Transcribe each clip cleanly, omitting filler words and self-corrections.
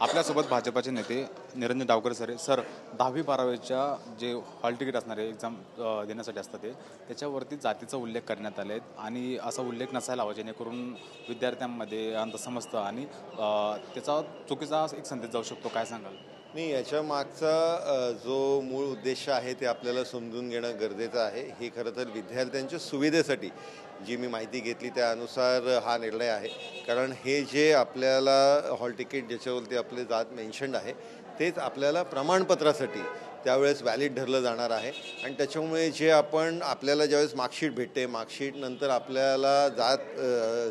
आपल्यासोबत भाजपाचे नेते निरंजन डावकर सर 10वी-12वीच्या जे हॉल तिकीट असणारे एक्झाम देण्यासाठी असतात त्याच्यावरती जातीचा उल्लेख करण्यात आले आणि असा उल्लेख नसायला हवा जेणेकरून विद्यार्थ्यांमध्ये अंत समजतं आणि त्याचा चुकीचा एक संदेश जाऊ शकतो. काय सांगाल? नाही, याच्या मागचा जो मूळ उद्देश आहे ते आपल्याला समजून घेणं गरजेचं आहे. हे खरं तर विद्यार्थ्यांच्या सुविधेसाठी जी मी माहिती घेतली त्यानुसार हा निर्णय आहे. कारण हे जे आपल्याला हॉल तिकीट ज्याच्यावरती आपले जात मेन्शन्ड आहे तेच आपल्याला प्रमाणपत्रासाठी त्यावेळेस व्हॅलिड धरलं जाणार आहे. आणि त्याच्यामुळे जे आपल्याला ज्यावेळेस मार्कशीट भेटते, मार्कशीटनंतर आपल्याला जात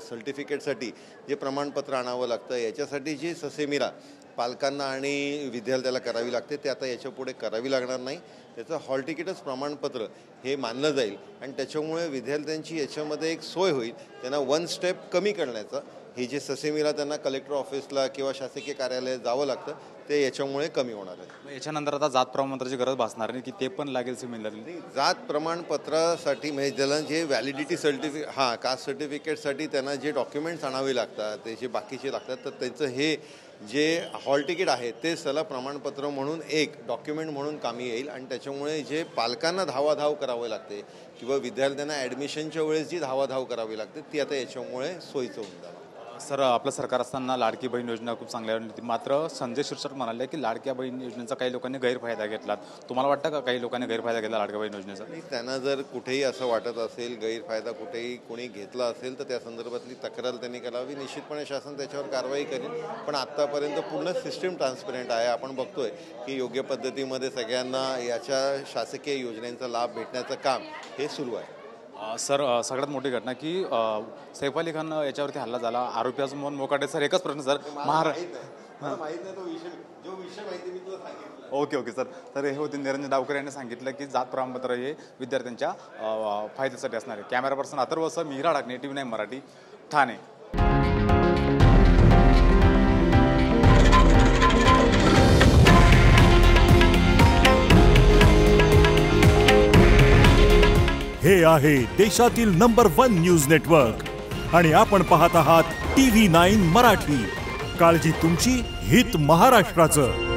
सर्टिफिकेटसाठी जे प्रमाणपत्र आणावं लागतं याच्यासाठी जी ससेमिरा पालकांना आणि विद्यार्थ्याला करावी लागते ते आता याच्यापुढे करावी लागणार नाही. त्याचं हॉल तिकीटच प्रमाणपत्र हे मानलं जाईल आणि त्याच्यामुळे विद्यार्थ्यांची याच्यामध्ये एक सोय होईल. त्यांना वन स्टेप कमी करण्याचा हे जे ससेमिरा त्यांना कलेक्टर ऑफिसला किंवा शासकीय कार्यालयात जावं लागतं ते याच्यामुळे कमी होणार आहे. याच्यानंतर आता जात प्रमाणपत्राची गरज भासणार नाही की ते पण लागेल सिमिलरली? जात प्रमाणपत्रासाठी म्हणजे ज्याला जे व्हॅलिडिटी कास्ट सर्टिफिकेटसाठी त्यांना जे डॉक्युमेंट्स आणावे लागतात ते जे बाकीचे लागतात तर त्याचं हे जे हॉल तिकीट आहे तेच त्याला प्रमाणपत्र म्हणून एक डॉक्युमेंट म्हणून कामी येईल. आणि त्याच्यामुळे जे पालकांना धावाधाव करावे लागते किंवा विद्यार्थ्यांना ॲडमिशनच्या वेळेस जी धावाधाव करावी लागते ती आता याच्यामुळे सोयीचं होऊन जाणार. सर, आपलं सरकार असताना लाडकी बहीण योजना खूप चांगल्या होती, मात्र संजय शिरसाट म्हणाले की लाडक्या बहीण योजनेचा काही लोकांनी गैरफायदा घेतला. तुम्हाला वाटतं का काही लोकांनी गैरफायदा घेतला लाडक्या बहीण योजनेचा? त्यांना जर कुठेही असं वाटत असेल गैरफायदा कुठेही कोणी घेतला असेल तर त्या संदर्भातली तक्रार त्यांनी करावी. निश्चितपणे शासन त्याच्यावर कारवाई करेल. पण आत्तापर्यंत पूर्ण सिस्टीम ट्रान्सपरंट आहे. आपण बघतोय की योग्य पद्धतीमध्ये सगळ्यांना याच्या शासकीय योजनांचा लाभ भेटण्याचं काम हे सुरू आहे. सर, सगळ्यात मोठी घटना की सैफ अली खान याच्यावरती हल्ला झाला, आरोपी अजून मोहन मोकाटे. सर, एकच प्रश्न सर, ओके सर. तर हे होते निरंजन डावकर यांनी सांगितलं की जात प्रमाणपत्र हे विद्यार्थ्यांच्या फायद्यासाठी असणार आहे. Camera person Atharva sir, Mihira Dakne, TV9 Marathi, Thane. हे आहे देशातील नंबर 1 न्यूज नेटवर्क आणि आपण पाहत आहात TV9 मराठी. काळजी तुमची, हित महाराष्ट्राचं.